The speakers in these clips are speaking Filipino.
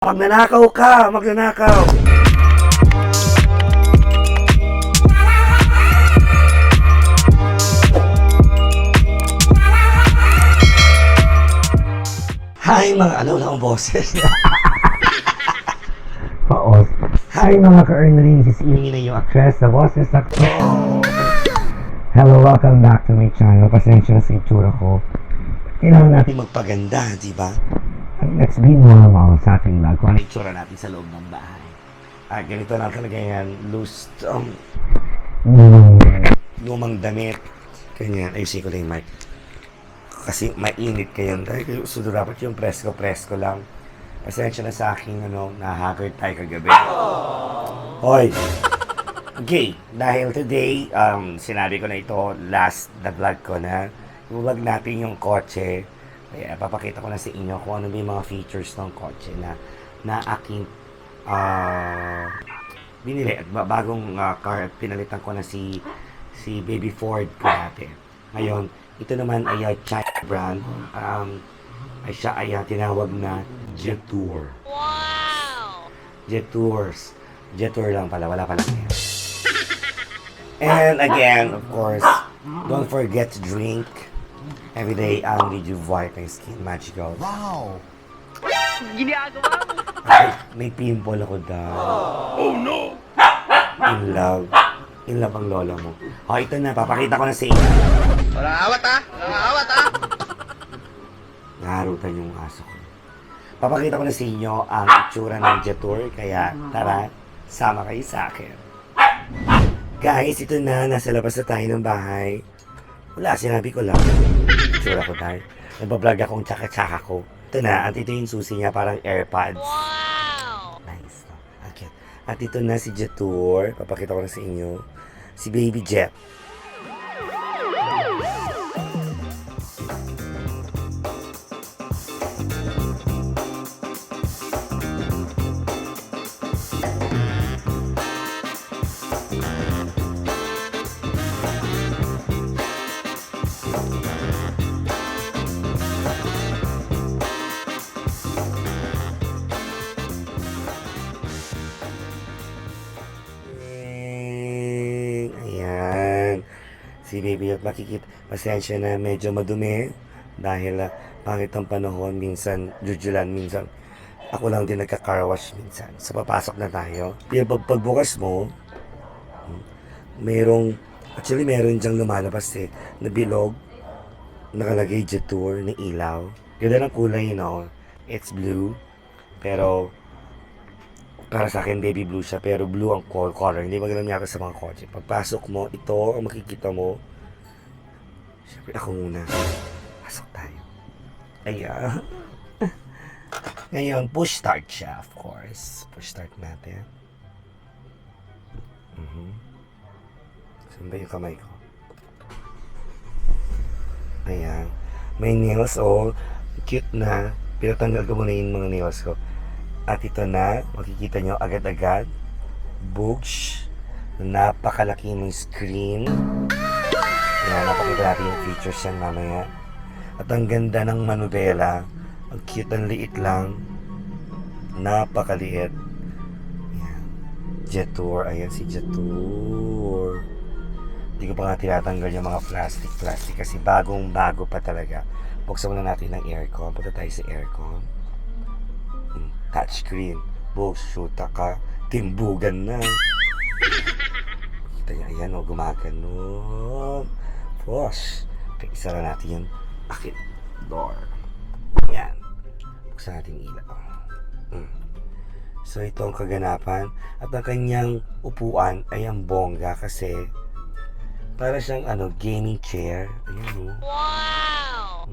Magnanakaw ka! Magnanakaw! Hi mga ano boses. Paos. Hi mga ka-earnalings, isingin na yung actress sa boses sakto. Hello, welcome back to my channel. Pasensya na sa itsura ko. Kailangan natin magpaganda, di ba? Let's be normal sa ating vlog. Kung ano itsura natin sa loob ng bahay. Ganito na talaga yan. Loose, lumang damit. Ganyan. Ayusin ko lang yung mic. Kasi mainit kayo. So, dapat yung presko lang. Pasensya na sa aking, nahahaggard tayo kagabi. Hoy! Okay, dahil today, sinabi ko na ito, last na vlog ko na, i-vlog natin yung kotse. Kaya papakita ko na sa inyo kung ano ba yung mga features ng kotse na aking binili. At bagong car, pinalitan ko na si Baby Ford ko dati. Ngayon, ito naman ay China brand. Siya ay tinawag na Jetour. Wow! Jetour lang pala, wala pala yan. And again, of course, don't forget to drink every day ang Rejuvenate Skin Magical. Wow! Ginagawa mo? Ay, may pimple ako daw. Oh no! In love. In love ang lola mo. O, ito na, papakita ko na sa inyo. Walang awat ha! Walang awat ha! Naharutan yung aso ko. Papakita ko na sa inyo ang itsura ng Jetour, kaya tara, sama kayo sa akin. Guys, ito na, nasa labas na tayo ng bahay. Wala, sinabi ko lang. Itsura ko tayo. Nagbablog akong tsaka-tsaka ko. Ito na, at ito yung susi niya, parang AirPods. Wow! Nice. Okay. At ito na si Jetour. Papakita ko na sa inyo. Si Baby Jet. Ayan. Si Baby Jet, makikita. Pasensya na medyo madumi. Dahil pangit ang panahon. Minsan, jujulan. Minsan, ako lang din nagka-car wash minsan. So, papasok na tayo. Pagbukas mo, actually meron dyang lumalabas na bilog. Nakalagay Jetour na ilaw. Ganda ng kulay, it's blue. Pero, para sa akin, baby blue siya, pero blue ang color. Hindi magandang yata sa mga kotse. Pagpasok mo, ito ang makikita mo. Siyempre, ako muna. Pasok tayo. Ayan. Ngayon, push start siya, of course. Push start natin. Saan ba yung kamay ko? Ayan. May nails, cute na. Pinatanggal ko muna yung mga nails ko. At ito na, makikita nyo agad-agad, books, napakalaki ng screen. Yan, napakita natin yung features yan mamaya. At ang ganda ng manubela, ang cute, ang liit lang, napakaliit. Yan, Jetour, ayan si Jetour. Hindi ko pa nga tinatanggal yung mga plastic kasi bagong-bago pa talaga. Buksan muna natin ng aircon, punta tayo sa aircon. Touchscreen. Shoota ka. Timbugan na. Kita niya, ayan gumagano. Push. Okay, isara natin yung akit door. Ayan. Buksan natin yung ilaw. So, ito ang kaganapan. At ang kanyang upuan ay ang bongga kasi para siyang gaming chair. Ayan Wow!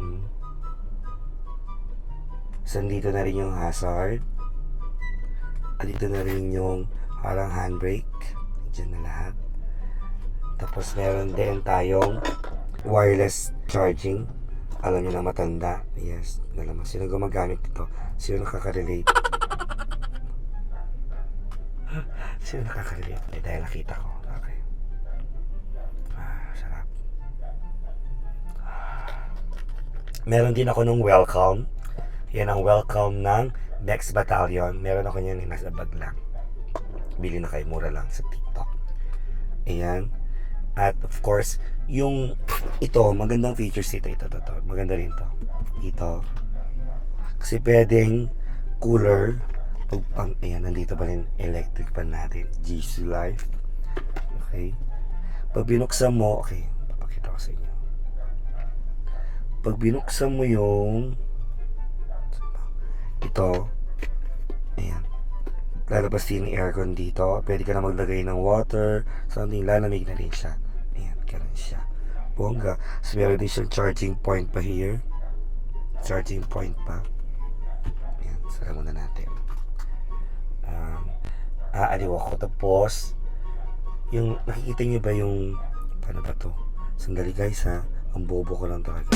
So, dito na rin yung hazard. At dito na rin yung parang handbrake. Diyan na lahat. Tapos, meron din tayong wireless charging. Alam nyo na matanda. Yes. Alam mo, sino gumagamit ito? Sino nakaka-relate? Sino nakaka-relate? Dahil nakita ko. Okay. Sarap. Meron din ako nung welcome. Yan ang welcome ng Bex Battalion. Meron ako niyan, nasa bag lang. Bili na kayo, mura lang sa TikTok. Ayan. At of course, yung ito, magandang features ito. Maganda rin to. Ito. Kasi pwedeng cooler. Ayan, nandito pa rin electric pan natin. GC Life. Okay. Pag binuksan mo, okay, papakita ko sa inyo. Pag binuksan mo yung ito, ayan, lalabas din yung aircon dito. Pwede ka na maglagay ng water, something, lalamig na rin siya. Ayan, ganun siya. Bongga. So, meron din siyang charging point pa here. Charging point pa. Ayan, sara muna natin. Aaliw ako. Tapos, yung, nakikita niyo ba yung, paano ba to? Sandali guys ha, ang bobo ko lang talaga.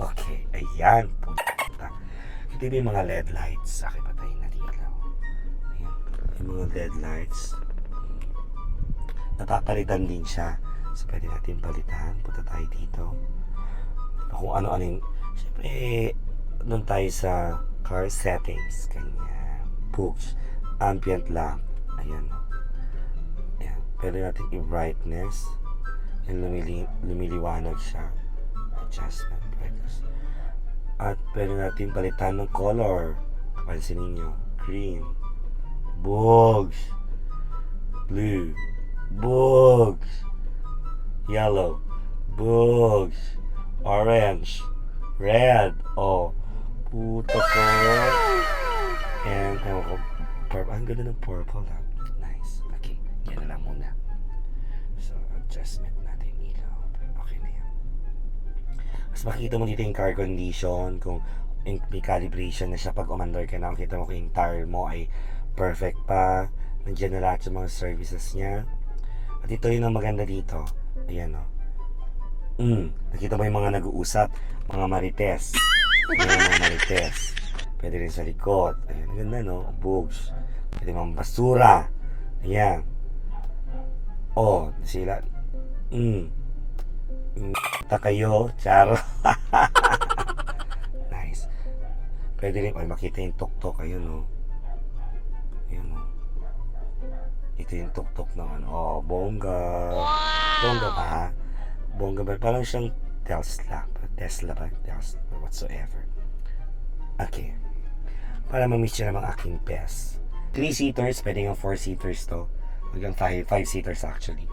Okay, ayan. Puta. Ito yung mga LED lights. Akin patayin na ilaw. Ayan, yung mga LED lights. Napapalitan din siya. So, pwede natin palitan. Punta tayo dito. Kung ano-ano yung, syempre, doon tayo sa car settings. Kanya. Books. Ambient lamp. Ayan. Ayan. Pwede natin i-brightness. Yan, lumiliwanag siya. Adjustment. At pwede natin palitan ng color. Kapansinin nyo. Green. Bugs. Blue. Bugs. Yellow. Bugs. Orange. Red. Oh. Puta ko. And, ewan ko. Purple. Ang ganda ng purple ha. Nice. Okay. Yan na lang muna. So, adjustment natin ilaw. Okay na yan. Mas makikita mo dito yung car condition, kung may calibration na siya pag umandar ka na, makita mo kung yung tire mo ay perfect pa, nandiyan na lahat yung mga services niya. At ito yun ang maganda dito. Ayan o. Nakita mo yung mga nag-uusap, mga marites. Ayan, mga marites. Pwede rin sa likod. Ayan, ang ganda no? Bugs. Pwede mga basura. Ayan. Oh, sila. Kayo, charo. Nice. Pwede rin, makita yung tok-tok. Ayun, no. Ayun, no. Ito yung tok-tok ng ano. Oh, bongga. Bongga ba, ha? Bongga ba? Parang siyang Tesla. Tesla ba? Tesla. Whatsoever. Okay. Para ma-miss siya namang aking pes. 3-seaters, pwede nga 4-seaters to. Hanggang 5-seaters actually.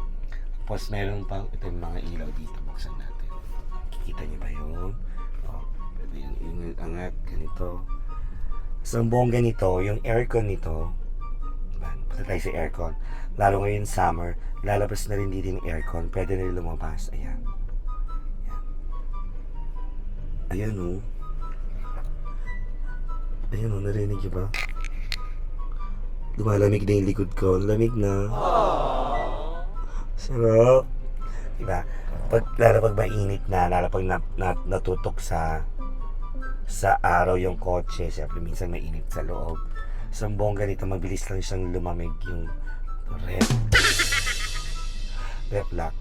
Tapos meron pang, ito yung mga ilaw dito. Buksan natin. Kita niyo ba yun? Oh, pwede yung angat, ganito. So, ang bongga nito, yung aircon nito, punta tayo sa aircon. Lalo ngayon summer, lalabas na rin dito yung aircon. Pwede na rin lumabas. Ayan. Ayan. Ayan o. Ayan o, narinig niyo ba? Lumalamig na yung likod ko. Lamig na. Sarap. Diba? Lalo pag mainit na, lalo pag natutok sa araw yung kotse, siyempre minsan mainit sa loob. So, ang bongga nito, mabilis lang siyang lumamig yung rep lock.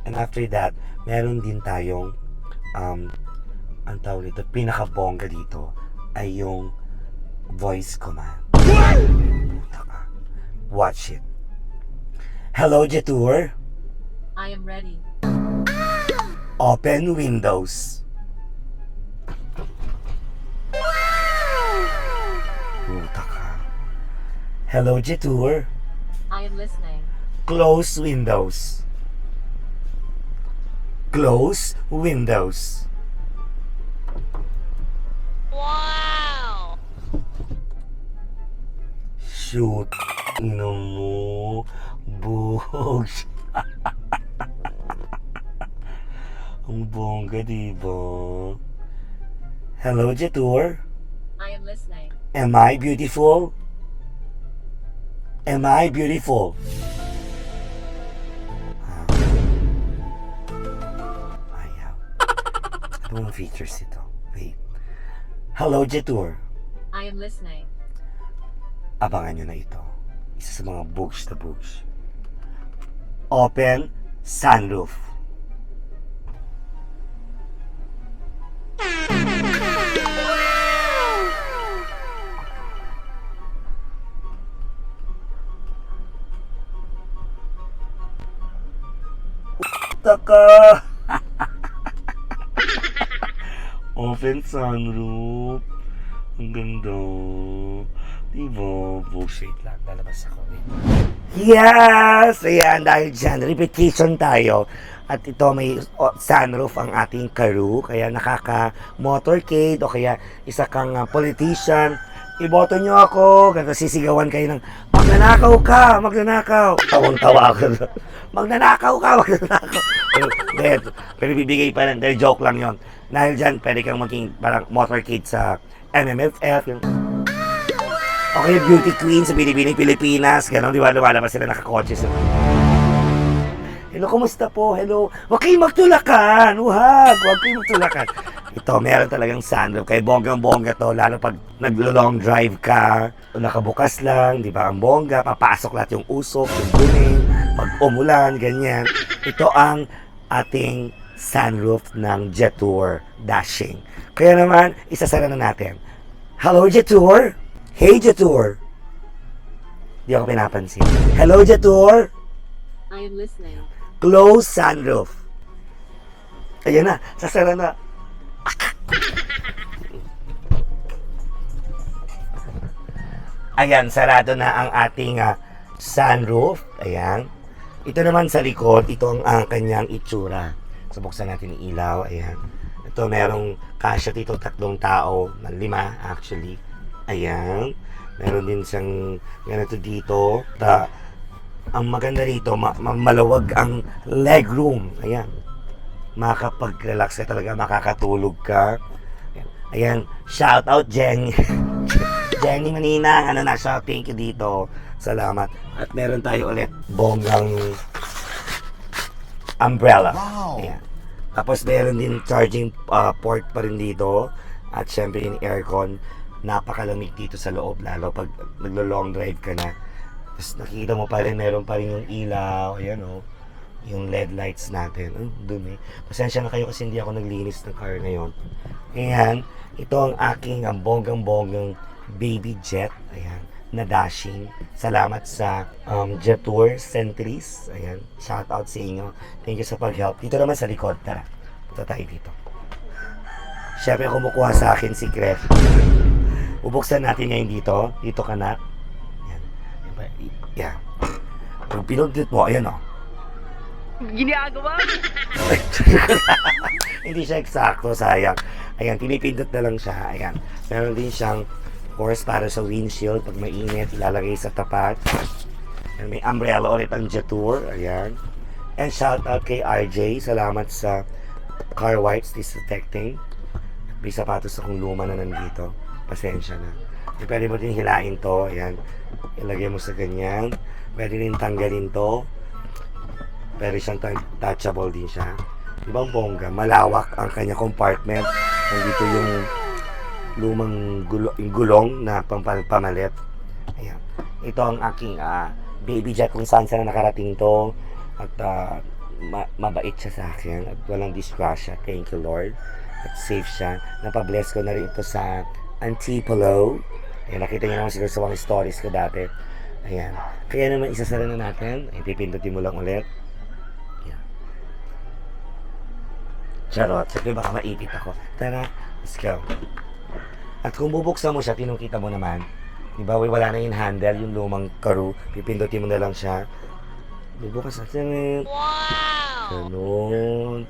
And after that, meron din tayong ang tawag nito, pinaka-bongga dito ay yung voice command. Puta ka. Watch it. Hello, Jetour. I am ready. Open windows. Puta ka. Hello, Jetour. I am listening. Close windows. Close windows. Wow! Shoot. Ino mo. Bugs. Ang bongga, diba? Hello, Jetour. I am listening. Am I beautiful? Am I beautiful? Ayaw. Ano mga features ito? Wait. Hello, Jetour. I am listening. Abangan nyo na ito. Isa sa mga bugs na bugs. Open sunroof. Kumusta ka? Open sunroof. Ang ganda. Diba? Bullshit lang. Lalabas ako. Yes! Ayan, dahil dyan, repetition tayo. At ito may sunroof ang ating Karoo. Kaya nakaka-motorcade o kaya isa kang politician. Iboto nyo ako. Ganito sisigawan kayo ng magnanakaw ka! Magnanakaw! Tawang-tawa ako. Magnanakaw ka! Magnanakaw! Pero bibigay pa lang. Dahil joke lang yon. Dahil dyan, pwede kang maging parang motorcade sa MMFF. Yung okay, beauty queen sa Binibining Pilipinas. Ganon, di ba? Lumalabas sila nakakotse sa... Hello, kumusta po? Hello. Huwag kayong magtulakan. Huwag kayong magtulakan. Ito, meron talagang sunroof. Kaya bonggang-bongga to. Lalo pag naglo-long drive ka, nakabukas lang, di ba? Ang bongga, papasok lahat yung usok, yung dumi, pag umulan, ganyan. Ito ang ating sunroof ng Jetour Dashing. Kaya naman, isasara na natin. Hello, Jetour! Hey, Jetour! Di ako pinapansin. Hello, Jetour! I am listening. Close sunroof. Ayan na, sasara na. Ayan, sarado na ang ating sunroof. Ayan. Ito naman sa likod, ito ang kanyang itsura. So, buksan natin yung ilaw. Ayan. Ito, merong kasya dito, 3 tao. 5, actually. Ayan. Meron din siyang ganito dito. Ang maganda rito, malawag ang legroom. Ayan. Makakapag-relax ka talaga, makakatulog ka. Ayan. Shout out, Jenny. Jenny Manina, shout thank you dito. Salamat. At meron tayo ulit bonggang umbrella. Wow. Ayan. Tapos meron din charging port pa rin dito. At syempre yung aircon, napakalamig dito sa loob, lalo pag naglo-long drive ka na. Tapos nakikita mo pa rin, meron pa rin yung ilaw, ayan o, yung LED lights natin. Dumi. Pasensya na kayo kasi hindi ako naglinis ng car ngayon. Ayan, ito ang aking bonggang-bonggang baby jet, ayan, na dashing. Salamat sa Jetour Centuries, ayan, shout out sa inyo. Thank you sa pag-help. Dito naman sa likod, tara, punta tayo dito. Siyempre kumukuha sa akin si Clef. Bubuksan natin ngayon dito. Dito ka na. Yan. Yan. Pag pinundit mo, ayan o. Ginagawa? Hindi siya eksakto, sayang. Ayan, pinipindot na lang siya. Ayan. Meron din siyang course para sa windshield. Pag mainit, ilalagay sa tapat. Ayan, may umbrella ulit ang Jetour. Ayan. And shout out kay RJ. Salamat sa car wipes disinfecting. May sapatos akong luma na nandito. Pasensya na. Pwede mo din hilain to. Ayan. Ilagay mo sa ganyan. Pwede din tanggalin to. Pwede siyang touchable din siya. Ibang bongga. Malawak ang kanya compartment. Nandito yung lumang gulong na pamalit. Ayan. Ito ang aking baby jet kung saan na nakarating to. At mabait siya sa akin. At walang disgrasya. Thank you, Lord. At safe siya. Napabless ko na rin ito sa Antipolo. Ayan, nakita niyo naman siguro sa mga stories ko dati. Ayan. Kaya naman isasara na natin. Ay, pipindutin mo lang ulit. Ayan. Charot. Siyempre baka maipit ako. Tara, let's go. At kung bubuksan mo siya, tinukita mo naman. Diba, wala na yung handle, yung lumang Karoo. Pipindutin mo na lang siya. Bubukas natin. Wow! Ganun.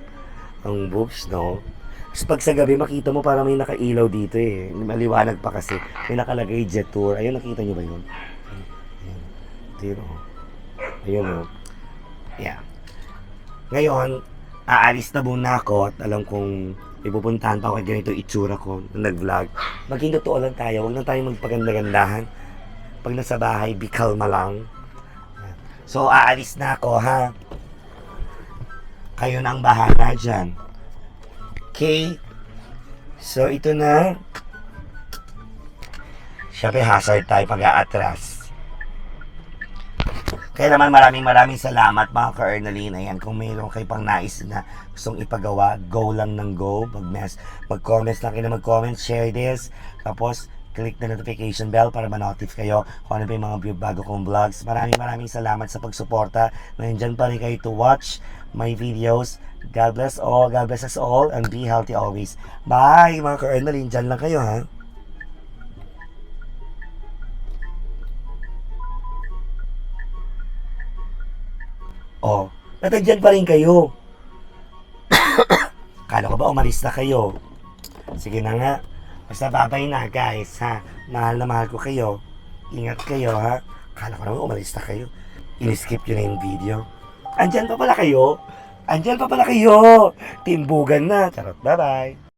Ang boobs, no? Tapos pag sa gabi, makita mo parang may nakailaw dito eh. Maliwanag pa kasi. May nakalagay Jetour. Ayun, nakita nyo ba yun? Ayun. Tiro. Ayun o. Yeah. Ngayon, aalis na muna ako at alam kong ipupuntahan pa ako kay ganito itsura ko na nag-vlog. Maging totoo lang tayo. Huwag na tayo magpaganda-gandahan. Pag nasa bahay, be kalma lang. So, aalis na ako, ha? Kayo na ang bahala dyan. Okay. So, ito na. Siyempre, hazard tayo pag-aatras. Kaya naman maraming salamat mga ka-Ernaline. Ayan, kung mayroon kayo pang nais na gustong ipagawa, go lang ng go. Mag-comments lang kayo na mag-comment, share this. Tapos, click the notification bell para ma-notify kayo kung ano pa yung mga bago kong vlogs. Maraming salamat sa pagsuporta. Nandiyan pa rin kayo to watch my videos. God bless all, God bless us all, and be healthy always. Bye mga ka-Ernaline, dyan lang kayo ha. Oh, natagyan pa rin kayo. Kala ko ba umalis na kayo? Sige na nga. Basta babay na guys ha. Mahal na mahal ko kayo. Ingat kayo ha. Kala ko naman umalis na kayo. In-skip yun na yung video. Andyan pa pala kayo. Andyan pa pala kayo. Timbugan na. Charot, bye bye.